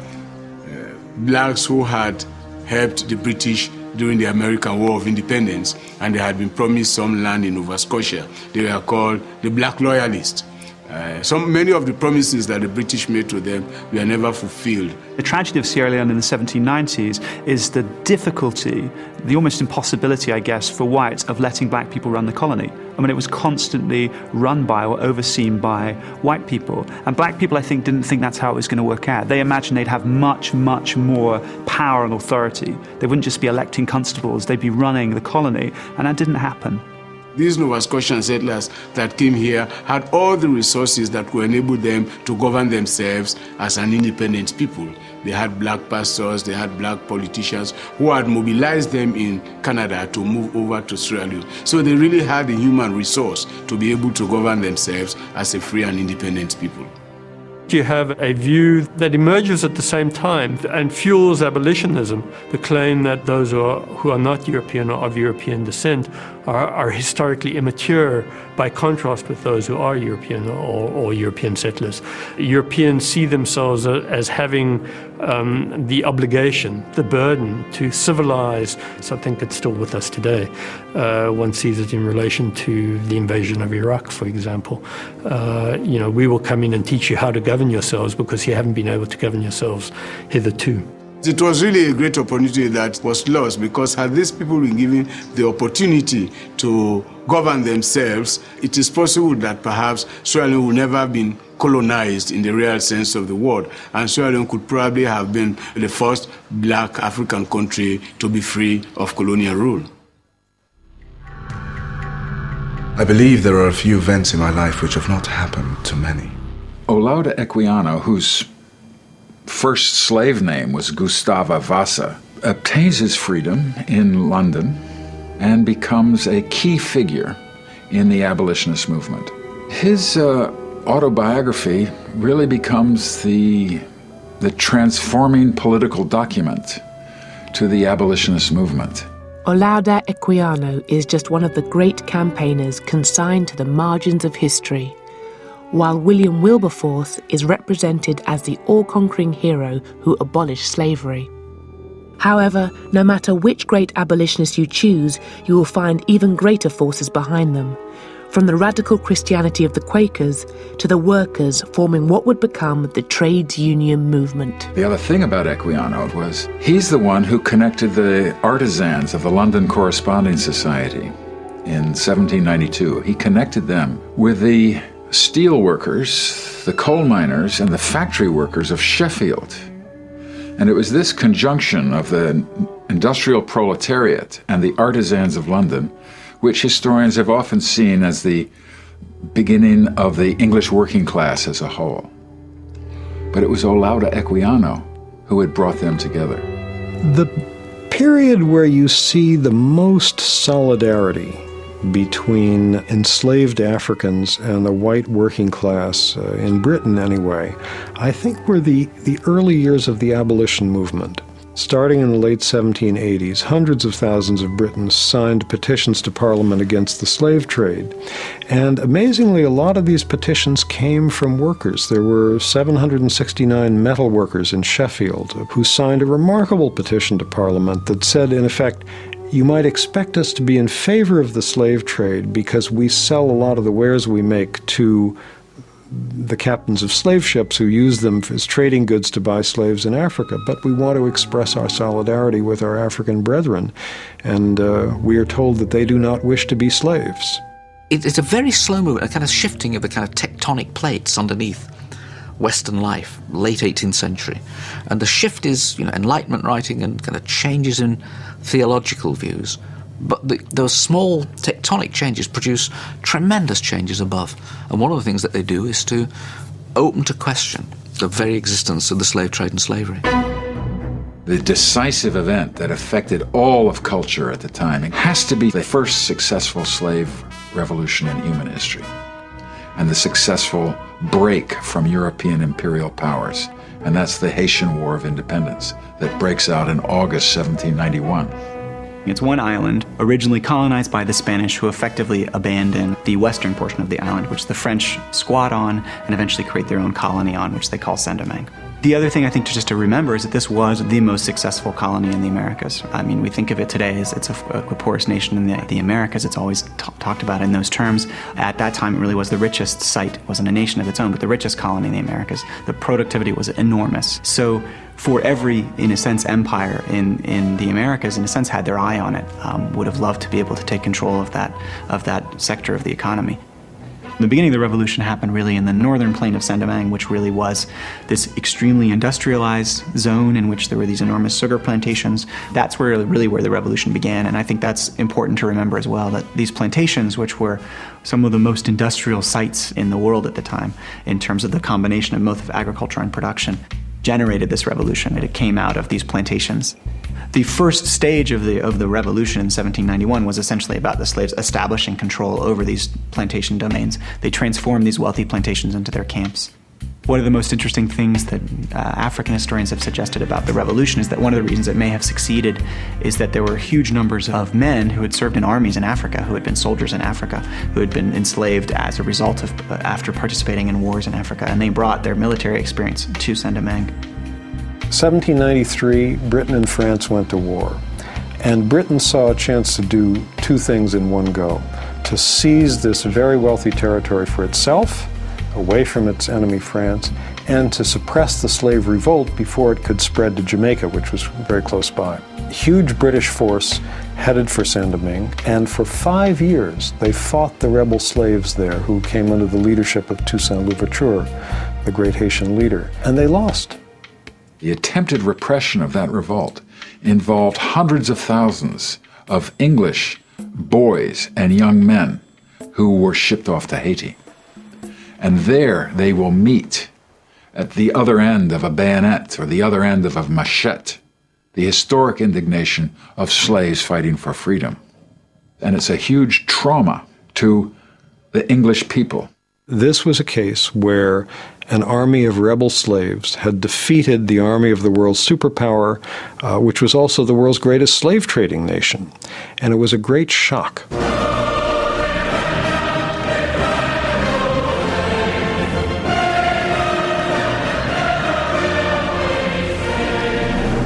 blacks who had helped the British during the American War of Independence, and they had been promised some land in Nova Scotia. They were called the Black Loyalists. Many of the promises that the British made to them were never fulfilled. The tragedy of Sierra Leone in the 1790s is the difficulty, the almost impossibility, I guess, for whites of letting black people run the colony. I mean, it was constantly run by or overseen by white people. And black people, I think, didn't think that's how it was going to work out. They imagined they'd have much, much more power and authority. They wouldn't just be electing constables, they'd be running the colony. And that didn't happen. These Nova Scotian settlers that came here had all the resources that would enable them to govern themselves as an independent people. They had black pastors, they had black politicians who had mobilized them in Canada to move over to Sierra Leone. So they really had the human resource to be able to govern themselves as a free and independent people. You have a view that emerges at the same time and fuels abolitionism, the claim that those who are not European or of European descent are historically immature by contrast with those who are European or European settlers. Europeans see themselves as having the obligation, the burden to civilize. So I think it's still with us today. One sees it in relation to the invasion of Iraq, for example. We will come in and teach you how to govern yourselves because you haven't been able to govern yourselves hitherto. It was really a great opportunity that was lost because had these people been given the opportunity to govern themselves, it is possible that perhaps Sierra Leone would never have been colonized in the real sense of the word, and Sierra Leone could probably have been the first black African country to be free of colonial rule. I believe there are a few events in my life which have not happened to many. Olaudah Equiano, whose first slave name was Gustava Vasa, obtains his freedom in London and becomes a key figure in the abolitionist movement. His autobiography really becomes the transforming political document to the abolitionist movement. Olaudah Equiano is just one of the great campaigners consigned to the margins of history, while William Wilberforce is represented as the all-conquering hero who abolished slavery. However, no matter which great abolitionist you choose, you will find even greater forces behind them, from the radical Christianity of the Quakers to the workers forming what would become the trades union movement. The other thing about Equiano was he's the one who connected the artisans of the London Corresponding Society in 1792. He connected them with the steel workers, the coal miners, and the factory workers of Sheffield. And it was this conjunction of the industrial proletariat and the artisans of London which historians have often seen as the beginning of the English working class as a whole. But it was Olaudah Equiano who had brought them together. The period where you see the most solidarity between enslaved Africans and the white working class, in Britain anyway, I think were the early years of the abolition movement. Starting in the late 1780s, hundreds of thousands of Britons signed petitions to Parliament against the slave trade. And amazingly, a lot of these petitions came from workers. There were 769 metal workers in Sheffield who signed a remarkable petition to Parliament that said, in effect, you might expect us to be in favor of the slave trade because we sell a lot of the wares we make to the captains of slave ships who use them as trading goods to buy slaves in Africa, but we want to express our solidarity with our African brethren, and we are told that they do not wish to be slaves. It's a very slow movement, a kind of shifting of the kind of tectonic plates underneath Western life, late 18th century. And the shift is, Enlightenment writing and kind of changes in theological views. But those small tectonic changes produce tremendous changes above. And one of the things that they do is to open to question the very existence of the slave trade and slavery. The decisive event that affected all of culture at the time, it has to be the first successful slave revolution in human history, and the successful break from European imperial powers. And that's the Haitian War of Independence that breaks out in August 1791. It's one island, originally colonized by the Spanish, who effectively abandon the western portion of the island, which the French squat on and eventually create their own colony on, which they call Saint-Domingue. The other thing I think just to remember is that this was the most successful colony in the Americas. I mean, we think of it today as it's a poorest nation in the Americas. It's always talked about in those terms. At that time, it really was the richest site. It wasn't a nation of its own, but the richest colony in the Americas. The productivity was enormous. So for every, in a sense, empire in the Americas, in a sense, had their eye on it, would have loved to be able to take control of that sector of the economy. The beginning of the revolution happened really in the northern plain of Saint-Domingue, which really was this extremely industrialized zone in which there were these enormous sugar plantations. That's really where the revolution began, and I think that's important to remember as well, that these plantations, which were some of the most industrial sites in the world at the time, in terms of the combination of both agriculture and production, generated this revolution. It came out of these plantations. The first stage of the revolution in 1791 was essentially about the slaves establishing control over these plantation domains. They transformed these wealthy plantations into their camps. One of the most interesting things that African historians have suggested about the revolution is that one of the reasons it may have succeeded is that there were huge numbers of men who had served in armies in Africa, who had been soldiers in Africa, who had been enslaved as a result of after participating in wars in Africa, and they brought their military experience to Saint-Domingue. 1793, Britain and France went to war, and Britain saw a chance to do two things in one go: to seize this very wealthy territory for itself, away from its enemy France, and to suppress the slave revolt before it could spread to Jamaica, which was very close by. Huge British force headed for Saint-Domingue, and for 5 years they fought the rebel slaves there who came under the leadership of Toussaint Louverture, the great Haitian leader, and they lost. The attempted repression of that revolt involved hundreds of thousands of English boys and young men who were shipped off to Haiti. And there they will meet at the other end of a bayonet or the other end of a machete, the historic indignation of slaves fighting for freedom. And it's a huge trauma to the English people. This was a case where an army of rebel slaves had defeated the army of the world's superpower, which was also the world's greatest slave trading nation. And it was a great shock.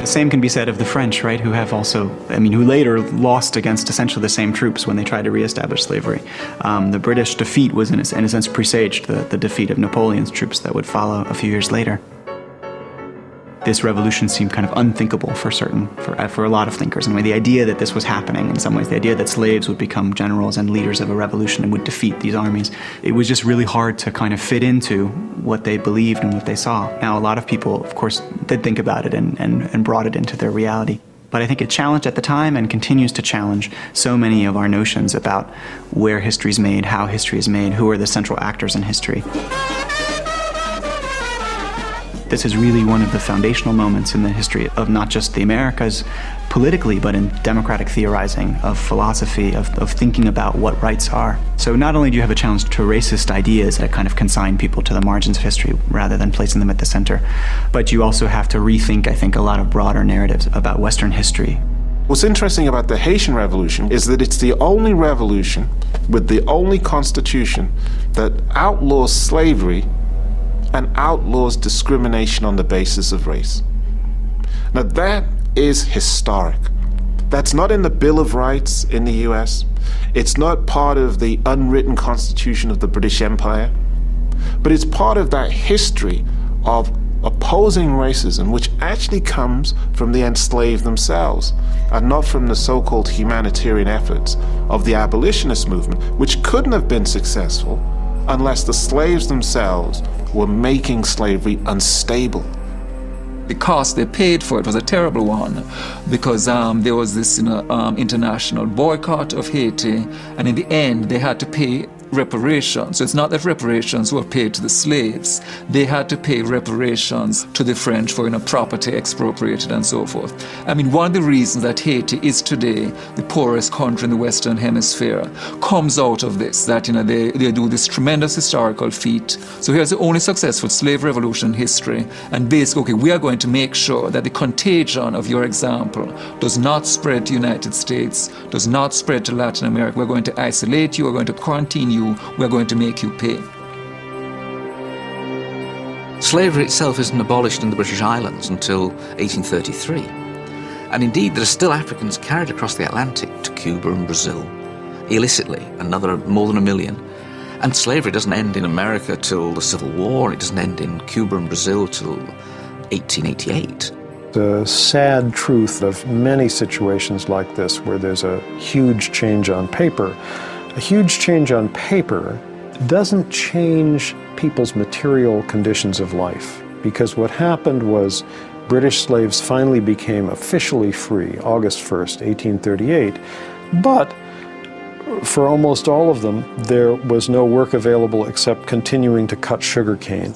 The same can be said of the French, right, who have also, who later lost against essentially the same troops when they tried to reestablish slavery. The British defeat was, in a sense, presaged the defeat of Napoleon's troops that would follow a few years later. This revolution seemed kind of unthinkable for a lot of thinkers. And the idea that this was happening in some ways, the idea that slaves would become generals and leaders of a revolution and would defeat these armies, it was just really hard to kind of fit into what they believed and what they saw. Now, a lot of people, of course, did think about it and brought it into their reality. But I think it challenged at the time and continues to challenge so many of our notions about where history is made, how history is made, who are the central actors in history. This is really one of the foundational moments in the history of not just the Americas politically, but in democratic theorizing, of philosophy, of thinking about what rights are. So not only do you have a challenge to racist ideas that kind of consign people to the margins of history rather than placing them at the center, but you also have to rethink, I think, a lot of broader narratives about Western history. What's interesting about the Haitian Revolution is that it's the only revolution with the only constitution that outlaws slavery and outlaws discrimination on the basis of race. Now that is historic. That's not in the Bill of Rights in the US. It's not part of the unwritten constitution of the British Empire. But it's part of that history of opposing racism, which actually comes from the enslaved themselves, and not from the so-called humanitarian efforts of the abolitionist movement, which couldn't have been successful unless the slaves themselves were making slavery unstable. The cost they paid for it was a terrible one, because there was this international boycott of Haiti, and in the end they had to pay reparations. So it's not that reparations were paid to the slaves. They had to pay reparations to the French for property expropriated and so forth. I mean, one of the reasons that Haiti is today the poorest country in the Western Hemisphere comes out of this, that they do this tremendous historical feat. So here's the only successful slave revolution in history, and basically, okay, we are going to make sure that the contagion of your example does not spread to the United States, does not spread to Latin America. We're going to isolate you, we're going to quarantine you, we're going to make you pay. Slavery itself isn't abolished in the British Islands until 1833. And indeed, there are still Africans carried across the Atlantic to Cuba and Brazil, illicitly, another more than 1 million. And slavery doesn't end in America till the Civil War, it doesn't end in Cuba and Brazil till 1888. The sad truth of many situations like this, where there's a huge change on paper, a huge change on paper doesn't change people's material conditions of life, because what happened was British slaves finally became officially free, August 1st, 1838, but for almost all of them, there was no work available except continuing to cut sugarcane.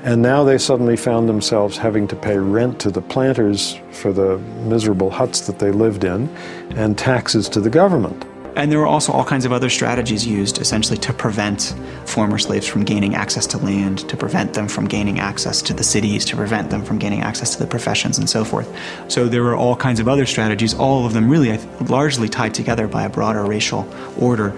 And now they suddenly found themselves having to pay rent to the planters for the miserable huts that they lived in, and taxes to the government. And there were also all kinds of other strategies used essentially to prevent former slaves from gaining access to land, to prevent them from gaining access to the cities, to prevent them from gaining access to the professions and so forth. So there were all kinds of other strategies, all of them really largely tied together by a broader racial order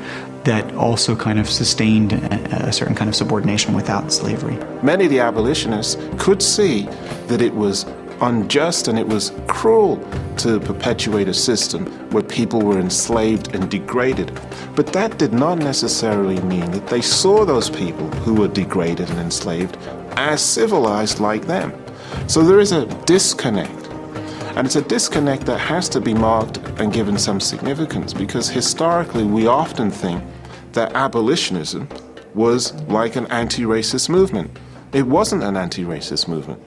that also kind of sustained a certain kind of subordination without slavery. Many of the abolitionists could see that it was unjust and it was cruel to perpetuate a system where people were enslaved and degraded. But that did not necessarily mean that they saw those people who were degraded and enslaved as civilized like them. So there is a disconnect. And it's a disconnect that has to be marked and given some significance, because historically we often think that abolitionism was like an anti-racist movement. It wasn't an anti-racist movement.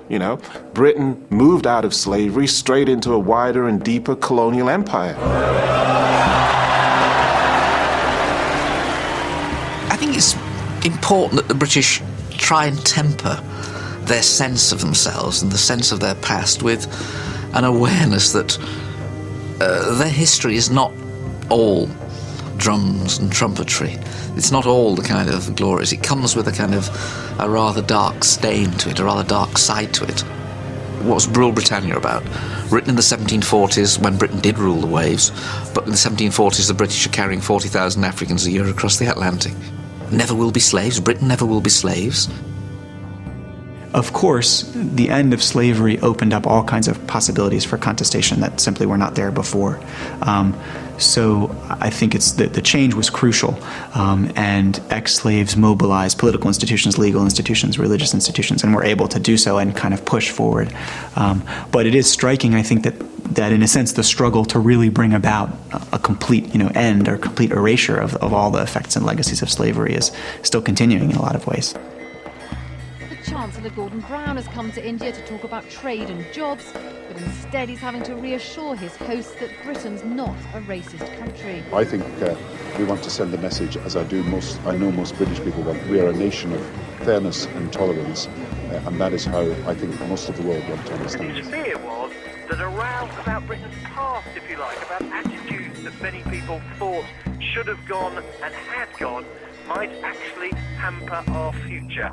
You know, Britain moved out of slavery straight into a wider and deeper colonial empire. I think it's important that the British try and temper their sense of themselves and the sense of their past with an awareness that their history is not all drums and trumpetry. It's not all the kind of glories. It comes with a kind of a rather dark stain to it, a rather dark side to it. What's Rule Britannia about? Written in the 1740s, when Britain did rule the waves, but in the 1740s the British are carrying 40,000 Africans a year across the Atlantic. Never will be slaves. Britain never will be slaves. Of course, the end of slavery opened up all kinds of possibilities for contestation that simply were not there before. So I think it's the change was crucial, and ex-slaves mobilized political institutions, legal institutions, religious institutions, and were able to do so and kind of push forward. But it is striking, I think, that in a sense the struggle to really bring about a complete end or complete erasure of all the effects and legacies of slavery is still continuing in a lot of ways. Chancellor Gordon Brown has come to India to talk about trade and jobs, but instead he's having to reassure his hosts that Britain's not a racist country. I think we want to send a message, as I know most British people want. We are a nation of fairness and tolerance, and that is how I think most of the world want to understand it. His fear was that a row about Britain's past, if you like, about attitudes that many people thought should have gone and had gone, might actually hamper our future.